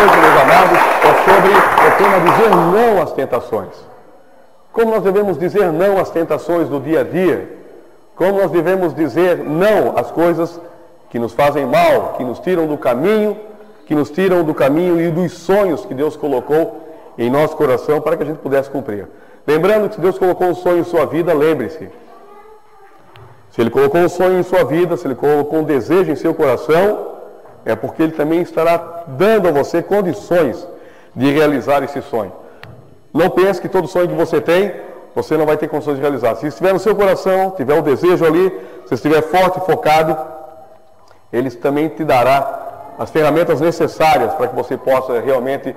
hoje, meus amados, é sobre o tema dizer não às tentações. Como nós devemos dizer não às tentações do dia a dia? Como nós devemos dizer não às coisas que nos fazem mal, que nos tiram do caminho, e dos sonhos que Deus colocou em nosso coração para que a gente pudesse cumprir. Lembrando que se Deus colocou um sonho em sua vida, lembre-se. Se Ele colocou um sonho em sua vida, se Ele colocou um desejo em seu coração, é porque Ele também estará dando a você condições de realizar esse sonho. Não pense que todo sonho que você tem, você não vai ter condições de realizar. Se estiver no seu coração, tiver o desejo ali, se estiver forte e focado, Ele também te dará as ferramentas necessárias para que você possa realmente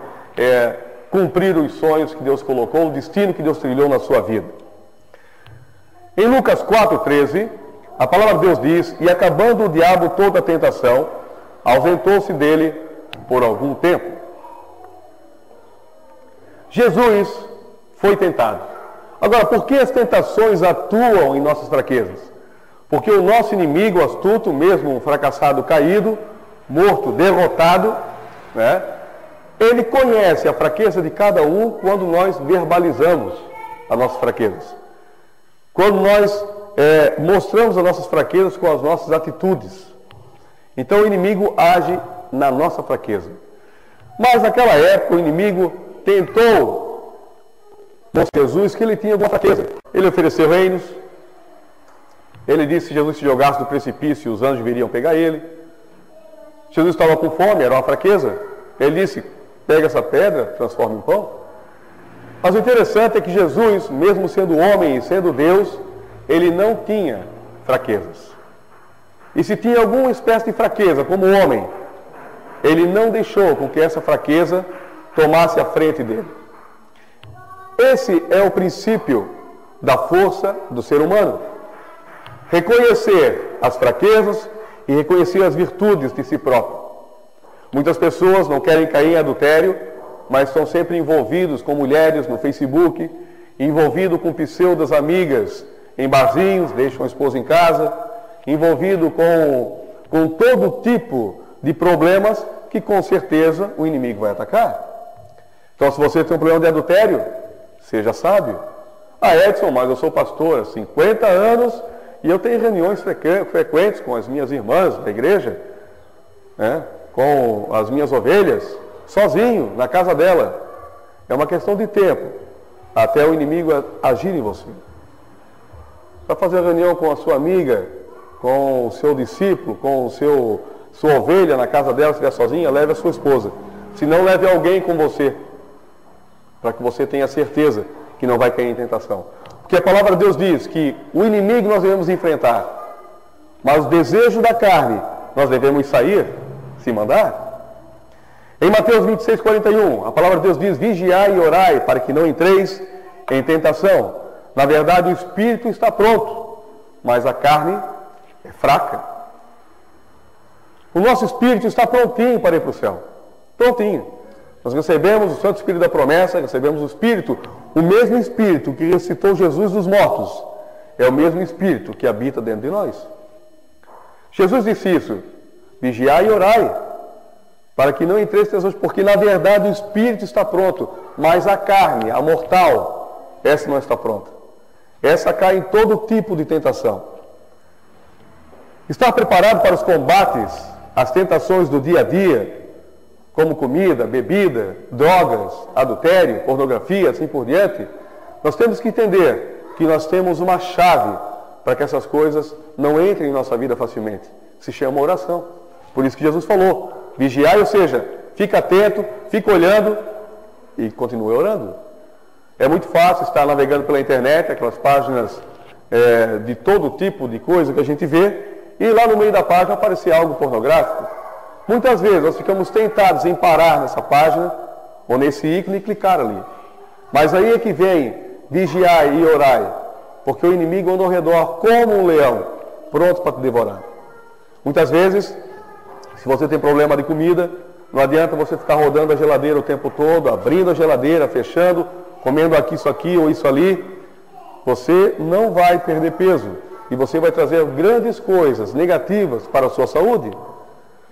cumprir os sonhos que Deus colocou, o destino que Deus trilhou na sua vida. Em Lucas 4,13, a palavra de Deus diz: e acabando o diabo toda a tentação, ausentou-se dele por algum tempo. Jesus foi tentado. Agora, por que as tentações atuam em nossas fraquezas? Porque o nosso inimigo astuto, mesmo um fracassado caído, morto, derrotado, né? Ele conhece a fraqueza de cada um quando nós verbalizamos as nossas fraquezas. Quando nós mostramos as nossas fraquezas com as nossas atitudes. Então o inimigo age na nossa fraqueza. Mas naquela época o inimigo tentou mostrar a Jesus que ele tinha alguma fraqueza. Ele ofereceu reinos. Ele disse que se Jesus se jogasse do precipício, os anjos viriam pegar ele. Jesus estava com fome, era uma fraqueza. Ele disse: pega essa pedra, transforma em pão. Mas o interessante é que Jesus, mesmo sendo homem e sendo Deus, ele não tinha fraquezas. E se tinha alguma espécie de fraqueza como homem, ele não deixou com que essa fraqueza tomasse a frente dele. Esse é o princípio da força do ser humano. Reconhecer as fraquezas e reconhecer as virtudes de si próprio. Muitas pessoas não querem cair em adultério, mas estão sempre envolvidos com mulheres no Facebook, envolvido com pseudas amigas em barzinhos, deixam a esposa em casa, envolvido com todo tipo de problemas que com certeza o inimigo vai atacar. Então, se você tem um problema de adultério, seja sábio. Ah, Edson, mas eu sou pastor há 50 anos e eu tenho reuniões frequentes com as minhas irmãs da igreja, né, com as minhas ovelhas, sozinho, na casa dela. É uma questão de tempo até o inimigo agir em você. Para fazer reunião com a sua amiga, com o seu discípulo, com sua ovelha na casa dela, se estiver sozinha, leve a sua esposa. Se não, leve alguém com você, para que você tenha certeza que não vai cair em tentação. Porque a palavra de Deus diz que o inimigo nós devemos enfrentar, mas o desejo da carne nós devemos sair, se mandar. Em Mateus 26:41, a palavra de Deus diz: vigiai e orai para que não entreis em tentação. Na verdade, o espírito está pronto, mas a carne é fraca. O nosso espírito está prontinho para ir para o céu. Prontinho. Nós recebemos o Santo Espírito da promessa, recebemos o Espírito, o mesmo Espírito que ressuscitou Jesus dos mortos, é o mesmo Espírito que habita dentro de nós. Jesus disse isso: vigiai e orai, para que não entreis em tentação, porque na verdade o Espírito está pronto, mas a carne, a mortal, essa não está pronta. Essa cai em todo tipo de tentação. Estar preparado para os combates, as tentações do dia a dia, como comida, bebida, drogas, adultério, pornografia, assim por diante, nós temos que entender que nós temos uma chave para que essas coisas não entrem em nossa vida facilmente. Se chama oração. Por isso que Jesus falou: vigiai, ou seja, fica atento, fica olhando e continue orando. É muito fácil estar navegando pela internet, aquelas páginas de todo tipo de coisa que a gente vê, e lá no meio da página aparecer algo pornográfico. Muitas vezes nós ficamos tentados em parar nessa página ou nesse ícone e clicar ali. Mas aí é que vem vigiai e orai, porque o inimigo anda ao redor como um leão, pronto para te devorar. Muitas vezes, se você tem problema de comida, não adianta você ficar rodando a geladeira o tempo todo, abrindo a geladeira, fechando, comendo aqui isso aqui ou isso ali. Você não vai perder peso e você vai trazer grandes coisas negativas para a sua saúde.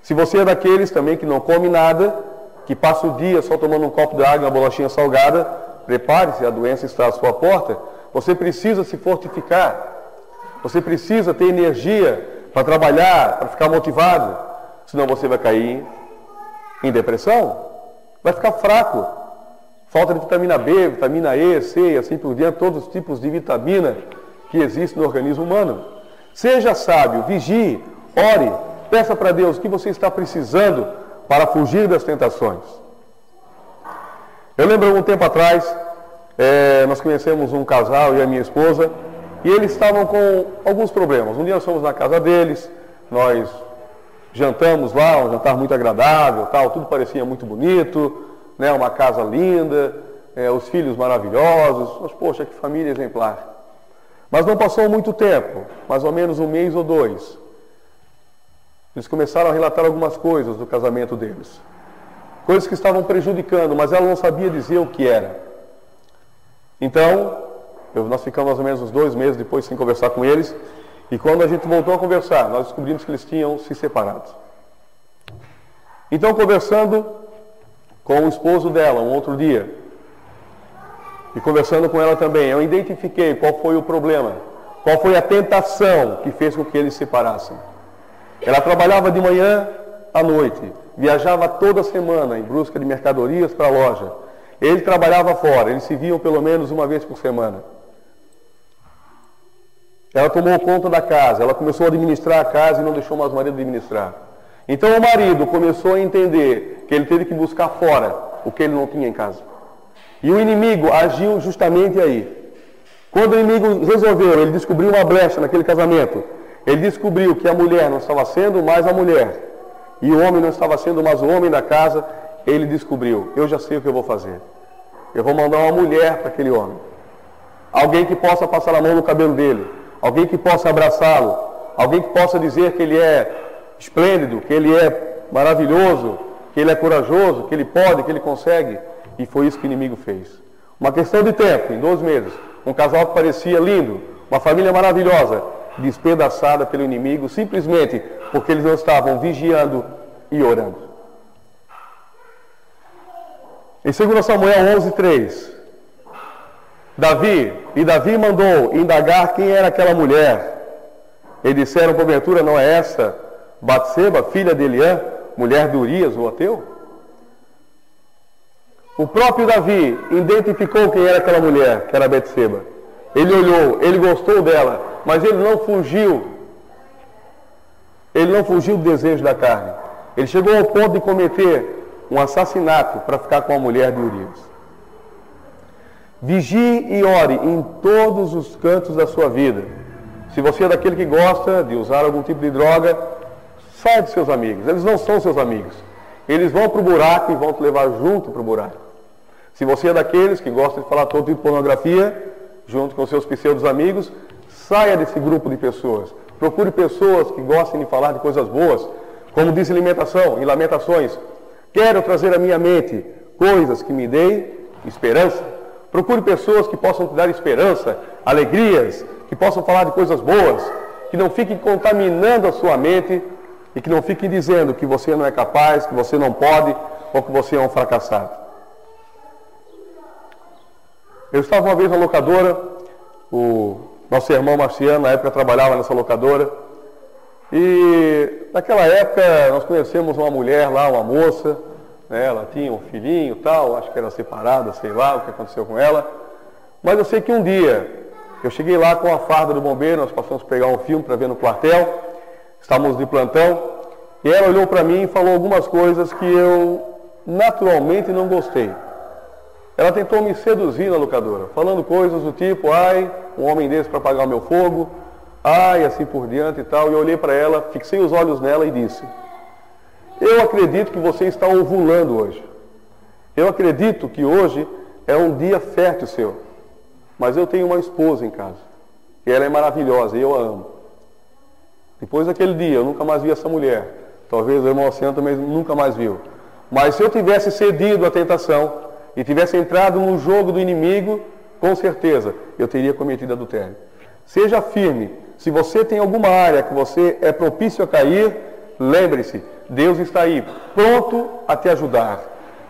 Se você é daqueles também que não come nada, que passa o dia só tomando um copo de água e uma bolachinha salgada, prepare-se, a doença está à sua porta. Você precisa se fortificar. Você precisa ter energia para trabalhar, para ficar motivado. Senão você vai cair em depressão, vai ficar fraco. Falta de vitamina B, vitamina E, C e assim por diante, todos os tipos de vitamina que existem no organismo humano. Seja sábio, vigie, ore, peça para Deus o que você está precisando para fugir das tentações. Eu lembro, algum tempo atrás, nós conhecemos um casal, eu e a minha esposa, e eles estavam com alguns problemas. Um dia nós fomos na casa deles, nós jantamos lá, um jantar muito agradável, tal, tudo parecia muito bonito, né, uma casa linda, os filhos maravilhosos, mas poxa, que família exemplar. Mas não passou muito tempo, mais ou menos um mês ou dois. Eles começaram a relatar algumas coisas do casamento deles. Coisas que estavam prejudicando, mas ela não sabia dizer o que era. Então, nós ficamos mais ou menos uns 2 meses depois sem conversar com eles. E quando a gente voltou a conversar, nós descobrimos que eles tinham se separado. Então, conversando com o esposo dela um outro dia, e conversando com ela também, eu identifiquei qual foi o problema, qual foi a tentação que fez com que eles se separassem. Ela trabalhava de manhã à noite, viajava toda semana em busca de mercadorias para a loja. Ele trabalhava fora, eles se viam pelo menos uma vez por semana. Ela tomou conta da casa, ela começou a administrar a casa e não deixou mais o marido administrar. Então o marido começou a entender que ele teve que buscar fora o que ele não tinha em casa. E o inimigo agiu justamente aí. Quando o inimigo resolveu, ele descobriu uma brecha naquele casamento. Ele descobriu que a mulher não estava sendo mais a mulher e o homem não estava sendo mais o homem da casa. Ele descobriu, eu já sei o que eu vou fazer. Eu vou mandar uma mulher para aquele homem. Alguém que possa passar a mão no cabelo dele. Alguém que possa abraçá-lo. Alguém que possa dizer que ele é esplêndido, que ele é maravilhoso, que ele é corajoso, que ele pode, que ele consegue. E foi isso que o inimigo fez. Uma questão de tempo, em 2 meses, um casal que parecia lindo, uma família maravilhosa, despedaçada pelo inimigo, simplesmente porque eles não estavam vigiando e orando. Em 2 Samuel 11:3, Davi mandou indagar quem era aquela mulher. E disseram, porventura, não é essa Batseba, filha de Eliã, mulher de Urias, o Eteu? O próprio Davi identificou quem era aquela mulher, que era Batseba. Ele olhou, ele gostou dela, mas ele não fugiu. Ele não fugiu do desejo da carne. Ele chegou ao ponto de cometer um assassinato para ficar com a mulher de Urias. Vigie e ore em todos os cantos da sua vida. Se você é daquele que gosta de usar algum tipo de droga, saia dos seus amigos. Eles não são seus amigos. Eles vão para o buraco e vão te levar junto para o buraco. Se você é daqueles que gosta de falar todo tipo de pornografia, junto com seus pseudos amigos, saia desse grupo de pessoas. Procure pessoas que gostem de falar de coisas boas, como diz em Lamentações, quero trazer à minha mente coisas que me deem esperança. Procure pessoas que possam te dar esperança, alegrias, que possam falar de coisas boas, que não fiquem contaminando a sua mente e que não fiquem dizendo que você não é capaz, que você não pode ou que você é um fracassado. Eu estava uma vez na locadora, o nosso irmão Marciano, na época, trabalhava nessa locadora, e naquela época nós conhecemos uma mulher lá, uma moça, né, ela tinha um filhinho e tal, acho que era separada, sei lá o que aconteceu com ela, mas eu sei que um dia eu cheguei lá com a farda do bombeiro, nós passamos a pegar um filme para ver no quartel, estávamos de plantão, e ela olhou para mim e falou algumas coisas que eu naturalmente não gostei. Ela tentou me seduzir na locadora, falando coisas do tipo, ai, um homem desse para apagar o meu fogo, ai, assim por diante e tal. E eu olhei para ela, fixei os olhos nela e disse, eu acredito que você está ovulando hoje. Eu acredito que hoje é um dia fértil seu. Mas eu tenho uma esposa em casa. E ela é maravilhosa e eu a amo. Depois daquele dia, eu nunca mais vi essa mulher. Talvez o irmão Oceano também nunca mais viu. Mas se eu tivesse cedido à tentação e tivesse entrado no jogo do inimigo, com certeza eu teria cometido adultério. Seja firme. Se você tem alguma área que você é propício a cair, lembre-se, Deus está aí, pronto a te ajudar.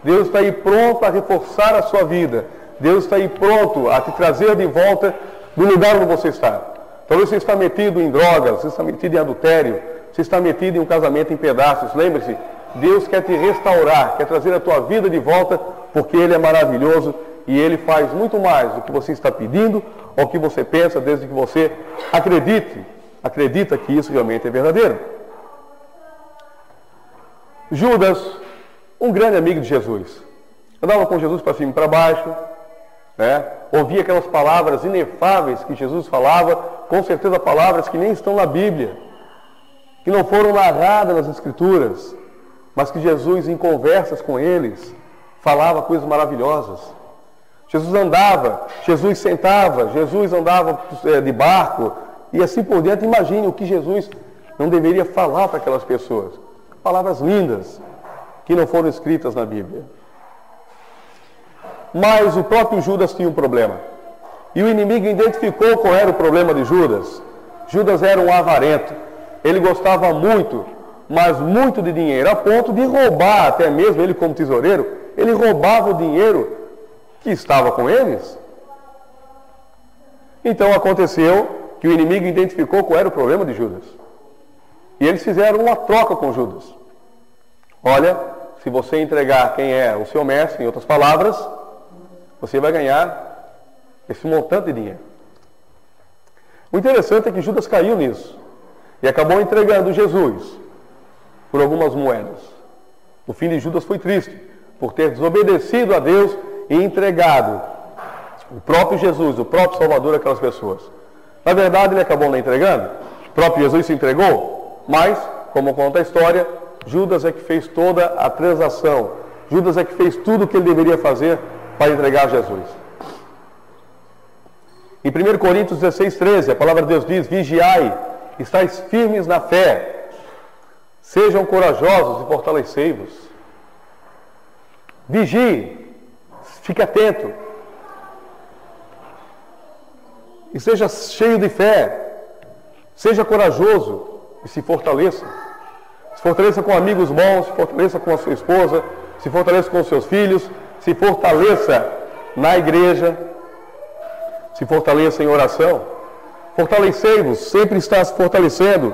Deus está aí pronto a reforçar a sua vida. Deus está aí pronto a te trazer de volta do lugar onde você está. Talvez você está metido em drogas, você está metido em adultério, você está metido em um casamento em pedaços. Lembre-se, Deus quer te restaurar, quer trazer a tua vida de volta, porque Ele é maravilhoso e Ele faz muito mais do que você está pedindo ou que você pensa, desde que você acredita que isso realmente é verdadeiro. Judas, um grande amigo de Jesus, andava com Jesus para cima e para baixo, né? Ouvia aquelas palavras inefáveis que Jesus falava, com certeza palavras que nem estão na Bíblia, que não foram narradas nas Escrituras, mas que Jesus, em conversas com eles, falava coisas maravilhosas. Jesus andava, Jesus sentava, Jesus andava de barco, e assim por diante. Imagine o que Jesus não deveria falar para aquelas pessoas. Palavras lindas, que não foram escritas na Bíblia. Mas o próprio Judas tinha um problema. E o inimigo identificou qual era o problema de Judas. Judas era um avarento. Ele gostava muito, mas muito de dinheiro, a ponto de roubar, até mesmo ele como tesoureiro, ele roubava o dinheiro que estava com eles. Então aconteceu que o inimigo identificou qual era o problema de Judas. E eles fizeram uma troca com Judas. Olha, se você entregar quem é o seu mestre, em outras palavras, você vai ganhar esse montante de dinheiro. O interessante é que Judas caiu nisso e acabou entregando Jesus por algumas moedas. O fim de Judas foi triste, por ter desobedecido a Deus e entregado o próprio Jesus, o próprio Salvador àquelas pessoas. Na verdade, ele acabou não entregando. O próprio Jesus se entregou, mas, como conta a história, Judas é que fez toda a transação. Judas é que fez tudo o que ele deveria fazer para entregar Jesus. Em 1 Coríntios 16:13, a palavra de Deus diz: vigiai, estáis firmes na fé, sejam corajosos e fortalecei-vos. Vigie, fique atento, e seja cheio de fé, seja corajoso e se fortaleça. Se fortaleça com amigos bons, se fortaleça com a sua esposa, se fortaleça com os seus filhos, se fortaleça na igreja, se fortaleça em oração. Fortalecei-vos, sempre está se fortalecendo,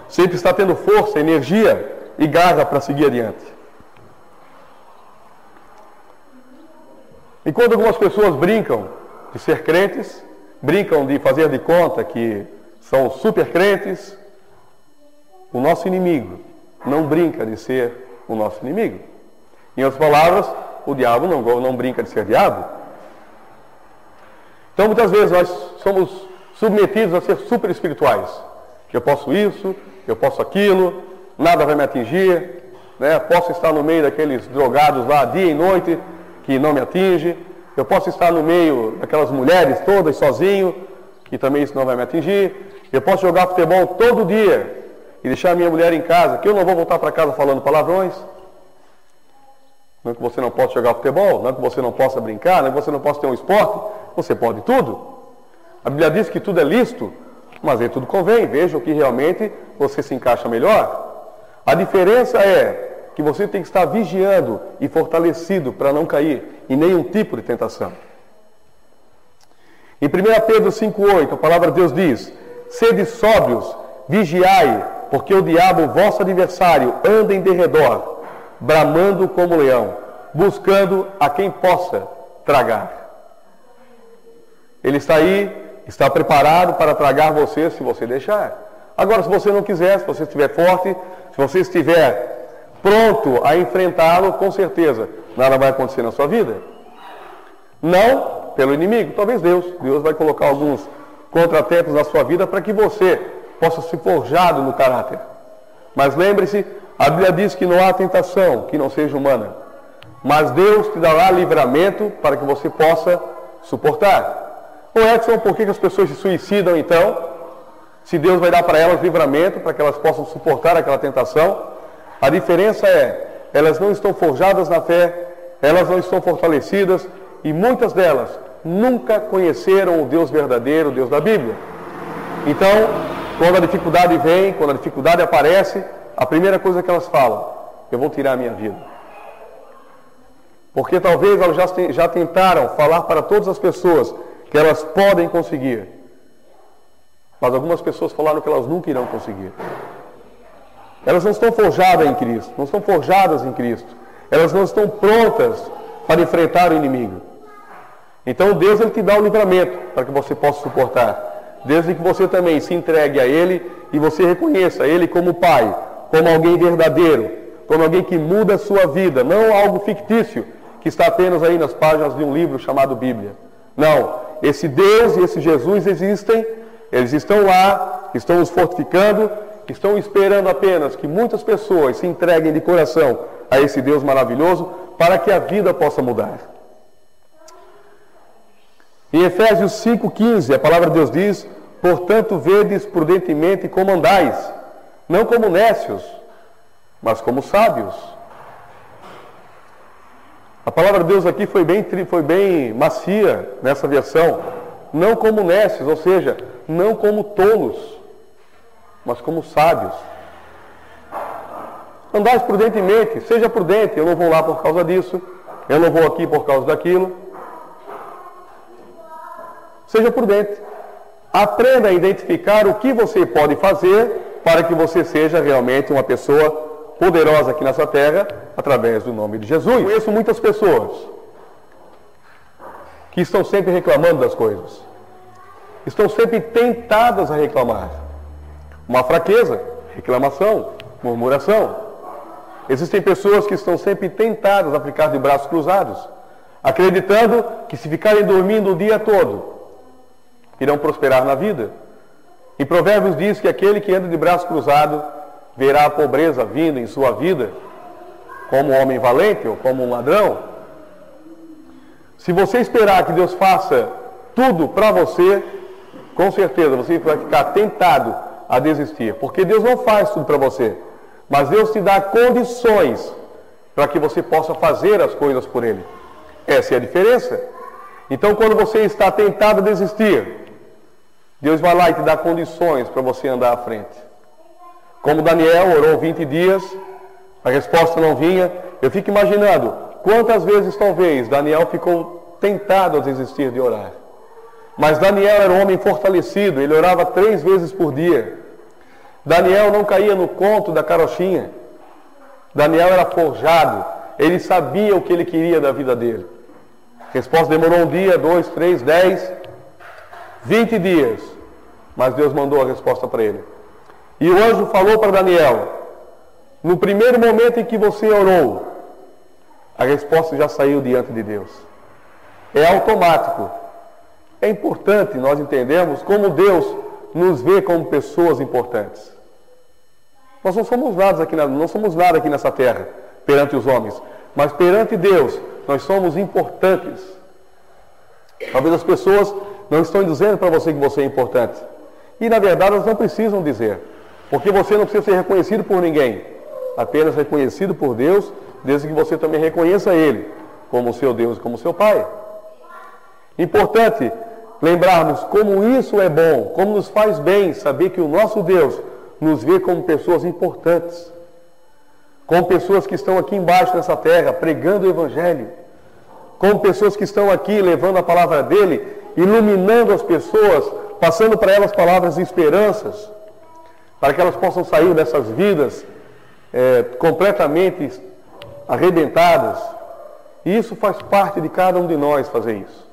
sempre está tendo força, energia e garra para seguir adiante. Enquanto algumas pessoas brincam de ser crentes, brincam de fazer de conta que são super crentes, o nosso inimigo não brinca de ser o nosso inimigo. Em outras palavras, o diabo não brinca de ser diabo. Então, muitas vezes, nós somos submetidos a ser super espirituais. Eu posso isso, eu posso aquilo, nada vai me atingir, né? Posso estar no meio daqueles drogados lá, dia e noite, que não me atinge. Eu posso estar no meio daquelas mulheres todas, sozinho, que também isso não vai me atingir. Eu posso jogar futebol todo dia e deixar a minha mulher em casa, que eu não vou voltar para casa falando palavrões. Não é que você não possa jogar futebol, não é que você não possa brincar, não é que você não possa ter um esporte. Você pode tudo. A Bíblia diz que tudo é lícito, mas nem tudo convém. Veja o que realmente você se encaixa melhor. A diferença é que você tem que estar vigiando e fortalecido para não cair em nenhum tipo de tentação. Em 1 Pedro 5,8, a palavra de Deus diz: sede sóbrios, vigiai, porque o diabo, vosso adversário, anda em derredor, bramando como leão, buscando a quem possa tragar. Ele está aí, está preparado para tragar você se você deixar. Agora, se você não quiser, se você estiver forte, se você estiver pronto a enfrentá-lo, com certeza, nada vai acontecer na sua vida. Não pelo inimigo, talvez Deus vai colocar alguns contratempos na sua vida para que você possa ser forjado no caráter. Mas lembre-se, a Bíblia diz que não há tentação que não seja humana, mas Deus te dará livramento para que você possa suportar. Ô Edson, por que as pessoas se suicidam então? Se Deus vai dar para elas livramento para que elas possam suportar aquela tentação? A diferença é, elas não estão forjadas na fé, elas não estão fortalecidas e muitas delas nunca conheceram o Deus verdadeiro, o Deus da Bíblia. Então, quando a dificuldade vem, quando a dificuldade aparece, a primeira coisa que elas falam: eu vou tirar a minha vida. Porque talvez elas já tentaram falar para todas as pessoas que elas podem conseguir. Mas algumas pessoas falaram que elas nunca irão conseguir. Elas não estão forjadas em Cristo, não estão forjadas em Cristo. Elas não estão prontas para enfrentar o inimigo. Então Deus ele te dá o livramento para que você possa suportar. Desde que você também se entregue a Ele e você reconheça Ele como Pai, como alguém verdadeiro, como alguém que muda a sua vida, não algo fictício que está apenas aí nas páginas de um livro chamado Bíblia. Não, esse Deus e esse Jesus existem, eles estão lá, estão nos fortificando, estão esperando apenas que muitas pessoas se entreguem de coração a esse Deus maravilhoso para que a vida possa mudar. Em Efésios 5,15, a palavra de Deus diz: portanto, vedes prudentemente como andais, não como nécios, mas como sábios. A palavra de Deus aqui foi bem macia nessa versão. Não como nécios, ou seja, não como tolos, mas como sábios. Andais prudentemente, seja prudente. Eu não vou lá por causa disso, eu não vou aqui por causa daquilo. Seja prudente. Aprenda a identificar o que você pode fazer para que você seja realmente uma pessoa poderosa aqui nessa terra, através do nome de Jesus. Eu conheço muitas pessoas que estão sempre reclamando das coisas. Estão sempre tentadas a reclamar. Uma fraqueza, reclamação, murmuração. Existem pessoas que estão sempre tentadas a ficar de braços cruzados, acreditando que se ficarem dormindo o dia todo, irão prosperar na vida. Em Provérbios diz que aquele que anda de braço cruzado verá a pobreza vindo em sua vida, como um homem valente ou como um ladrão. Se você esperar que Deus faça tudo para você, com certeza você vai ficar tentado a desistir, porque Deus não faz tudo para você, mas Deus te dá condições para que você possa fazer as coisas por Ele. Essa é a diferença. Então, quando você está tentado a desistir, Deus vai lá e te dá condições para você andar à frente. Como Daniel orou 20 dias, a resposta não vinha. Eu fico imaginando quantas vezes talvez Daniel ficou tentado a desistir de orar. Mas Daniel era um homem fortalecido, ele orava 3 vezes por dia. Daniel não caía no conto da carochinha. Daniel era forjado, ele sabia o que ele queria da vida dele. A resposta demorou 1 dia, 2, 3, 10, 20 dias. Mas Deus mandou a resposta para ele. E o anjo falou para Daniel: no primeiro momento em que você orou, a resposta já saiu diante de Deus. É automático. É importante nós entendermos como Deus nos vê como pessoas importantes. Nós não somos nada aqui nessa terra, perante os homens. Mas perante Deus, nós somos importantes. Talvez as pessoas não estão dizendo para você que você é importante. E na verdade elas não precisam dizer. Porque você não precisa ser reconhecido por ninguém. Apenas reconhecido por Deus, desde que você também reconheça Ele como seu Deus e como seu Pai. Importante lembrarmos como isso é bom, como nos faz bem saber que o nosso Deus nos vê como pessoas importantes. Como pessoas que estão aqui embaixo nessa terra pregando o Evangelho. Como pessoas que estão aqui levando a palavra dEle, iluminando as pessoas, passando para elas palavras de esperanças, para que elas possam sair dessas vidas completamente arrebentadas. E isso faz parte de cada um de nós fazer isso.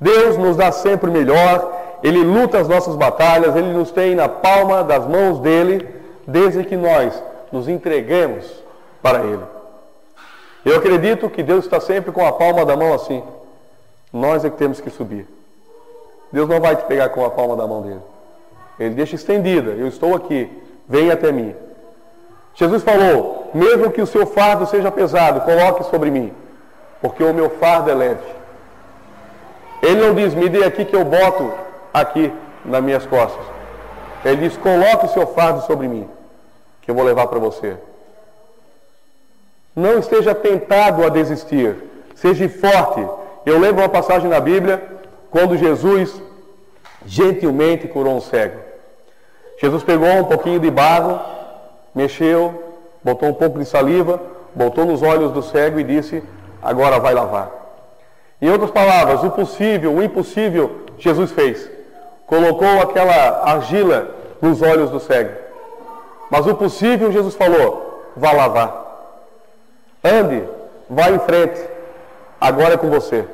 Deus nos dá sempre o melhor, Ele luta as nossas batalhas, Ele nos tem na palma das mãos dEle, desde que nós nos entreguemos para Ele. Eu acredito que Deus está sempre com a palma da mão assim. Nós é que temos que subir. Deus não vai te pegar com a palma da mão dEle. Ele deixa estendida: eu estou aqui, venha até mim. Jesus falou: mesmo que o seu fardo seja pesado, coloque sobre mim, porque o meu fardo é leve. Ele não diz: me dê aqui que eu boto aqui nas minhas costas. Ele diz: coloque o seu fardo sobre mim, que eu vou levar para você. Não esteja tentado a desistir. Seja forte. Eu lembro uma passagem na Bíblia, quando Jesus gentilmente curou um cego. Jesus pegou um pouquinho de barro, mexeu, botou um pouco de saliva, botou nos olhos do cego e disse: agora vai lavar. Em outras palavras, o possível, o impossível, Jesus fez. Colocou aquela argila nos olhos do cego. Mas o possível, Jesus falou, vá lavar. Ande, vá em frente, agora é com você.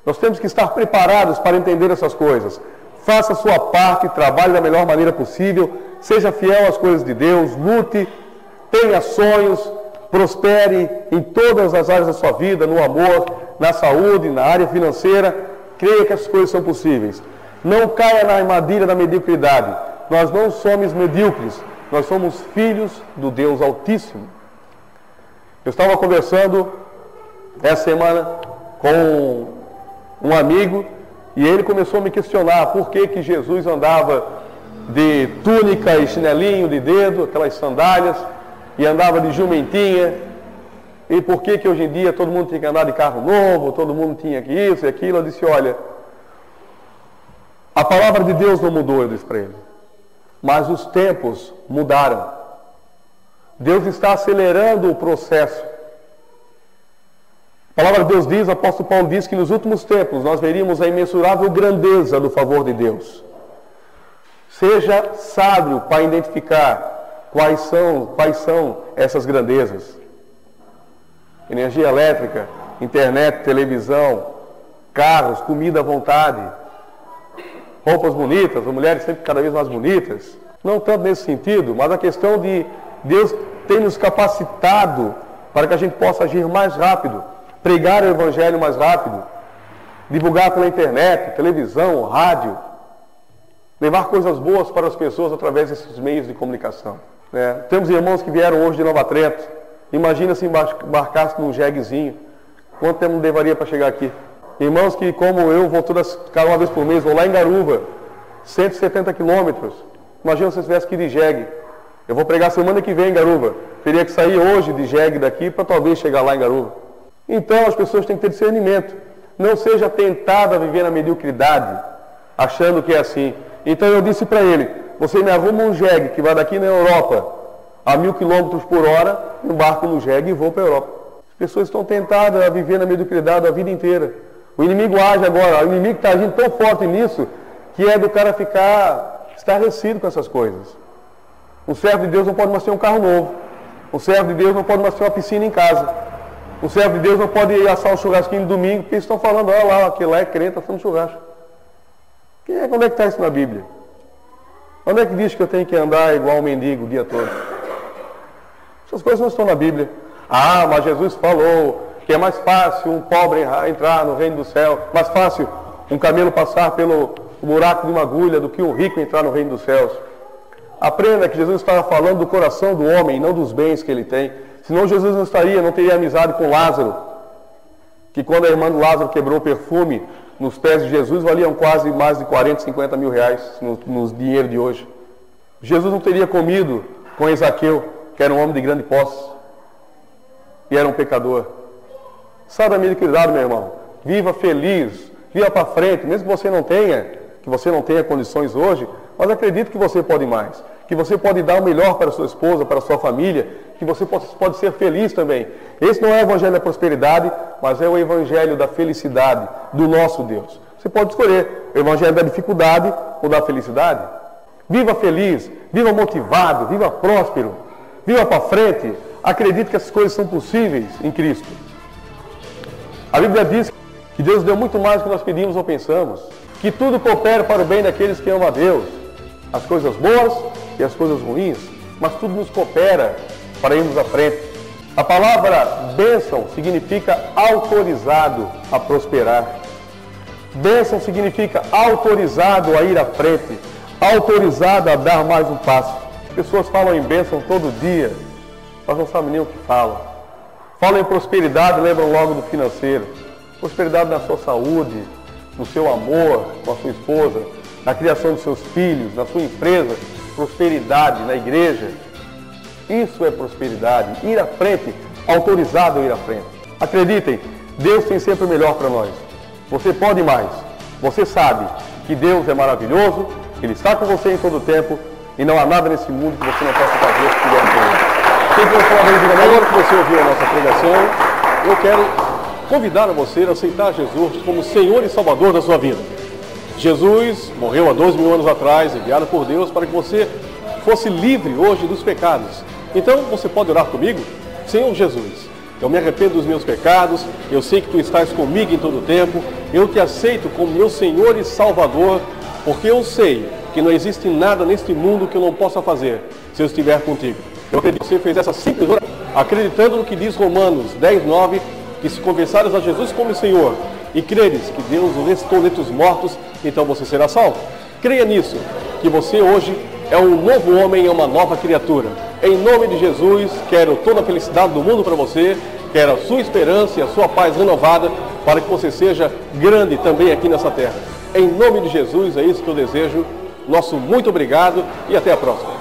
Nós temos que estar preparados para entender essas coisas. Faça a sua parte, trabalhe da melhor maneira possível, seja fiel às coisas de Deus, lute, tenha sonhos, prospere em todas as áreas da sua vida, no amor, na saúde, na área financeira. Creia que essas coisas são possíveis. Não caia na armadilha da mediocridade. Nós não somos medíocres, nós somos filhos do Deus Altíssimo. Eu estava conversando essa semana com um amigo e ele começou a me questionar por que Jesus andava de túnica e chinelinho de dedo, aquelas sandálias, e andava de jumentinha, e por que hoje em dia todo mundo tinha que andar de carro novo, todo mundo tinha que isso e aquilo. Eu disse, olha, a palavra de Deus não mudou, eu disse para ele, mas os tempos mudaram. Deus está acelerando o processo. A palavra de Deus diz, o apóstolo Paulo diz que nos últimos tempos nós veríamos a imensurável grandeza do favor de Deus. Seja sábio para identificar quais são essas grandezas. Energia elétrica, internet, televisão, carros, comida à vontade, roupas bonitas, as mulheres sempre cada vez mais bonitas. Não tanto nesse sentido, mas a questão de Deus ter nos capacitado para que a gente possa agir mais rápido, pregar o Evangelho mais rápido, divulgar pela internet, televisão, rádio, levar coisas boas para as pessoas através desses meios de comunicação. Temos irmãos que vieram hoje de Nova Trento. Imagina se embarcasse num jeguezinho. Quanto tempo levaria para chegar aqui? Irmãos que, como eu, vou cada uma vez por mês, vou lá em Garuva, 170 quilômetros. Imagina se eu tivesse que ir de jegue. Eu vou pregar semana que vem em Garuva. Teria que sair hoje de jegue daqui para talvez chegar lá em Garuva. Então as pessoas têm que ter discernimento. Não seja tentado a viver na mediocridade, achando que é assim. Então eu disse para ele, você me arruma um jegue que vai daqui na Europa a 1000 km por hora, embarco no jegue e vou para a Europa. As pessoas estão tentadas a viver na mediocridade a vida inteira. O inimigo age agora, o inimigo está agindo tão forte nisso, que é do cara ficar estarrecido com essas coisas. Um servo de Deus não pode mais ter um carro novo. Um servo de Deus não pode mais ter uma piscina em casa. Um servo de Deus não pode ir assar um churrasquinho no domingo, porque eles estão falando, olha lá, aquele lá é crente, está fazendo churrasco. Onde é que está isso na Bíblia? Onde é que diz que eu tenho que andar igual um mendigo o dia todo? Essas coisas não estão na Bíblia. Ah, mas Jesus falou que é mais fácil um pobre entrar no reino do céu, mais fácil um camelo passar pelo buraco de uma agulha do que um rico entrar no reino dos céus. Aprenda que Jesus estava falando do coração do homem, não dos bens que ele tem. Senão Jesus não teria amizade com Lázaro, que quando a irmã do Lázaro quebrou o perfume nos pés de Jesus, valiam quase mais de 40, 50 mil reais no dinheiro de hoje. Jesus não teria comido com Ezaqueu, que era um homem de grande posse, e era um pecador. Saia da mediocridade, meu irmão. Viva feliz, viva para frente, mesmo que você não tenha condições hoje, mas acredite que você pode mais, que você pode dar o melhor para a sua esposa, para a sua família, que você pode ser feliz também. Esse não é o evangelho da prosperidade, mas é o evangelho da felicidade do nosso Deus. Você pode escolher o evangelho da dificuldade ou da felicidade. Viva feliz, viva motivado, viva próspero, viva para frente. Acredite que essas coisas são possíveis em Cristo. A Bíblia diz que Deus deu muito mais do que nós pedimos ou pensamos, que tudo coopera para o bem daqueles que amam a Deus, as coisas boas e as coisas ruins, mas tudo nos coopera para irmos à frente. A palavra bênção significa autorizado a prosperar. Bênção significa autorizado a ir à frente, autorizado a dar mais um passo. As pessoas falam em bênção todo dia, mas não sabem nem o que falam. Falam em prosperidade, lembram logo do financeiro. Prosperidade na sua saúde, no seu amor com a sua esposa, na criação dos seus filhos, na sua empresa, prosperidade na igreja. Isso é prosperidade, ir à frente, autorizado a ir à frente. Acreditem, Deus tem sempre o melhor para nós. Você pode mais. Você sabe que Deus é maravilhoso, Ele está com você em todo o tempo e não há nada nesse mundo que você não possa fazer se quiser com Ele. Quem for falar, diga agora que você ouviu a nossa pregação eu quero convidar a você a aceitar Jesus como Senhor e Salvador da sua vida. Jesus morreu há 2.000 anos atrás, enviado por Deus para que você fosse livre hoje dos pecados. Então você pode orar comigo? Senhor Jesus, eu me arrependo dos meus pecados, eu sei que Tu estás comigo em todo o tempo, eu Te aceito como meu Senhor e Salvador, porque eu sei que não existe nada neste mundo que eu não possa fazer se eu estiver contigo. Eu acredito que você fez essa simples oração, acreditando no que diz Romanos 10:9, que se confessares a Jesus como Senhor e creres que Deus o ressuscitou dentre os mortos, então você será salvo. Creia nisso, que você hoje é um novo homem, é uma nova criatura. Em nome de Jesus, quero toda a felicidade do mundo para você, quero a sua esperança e a sua paz renovada, para que você seja grande também aqui nessa terra. Em nome de Jesus, é isso que eu desejo. Nosso muito obrigado e até a próxima.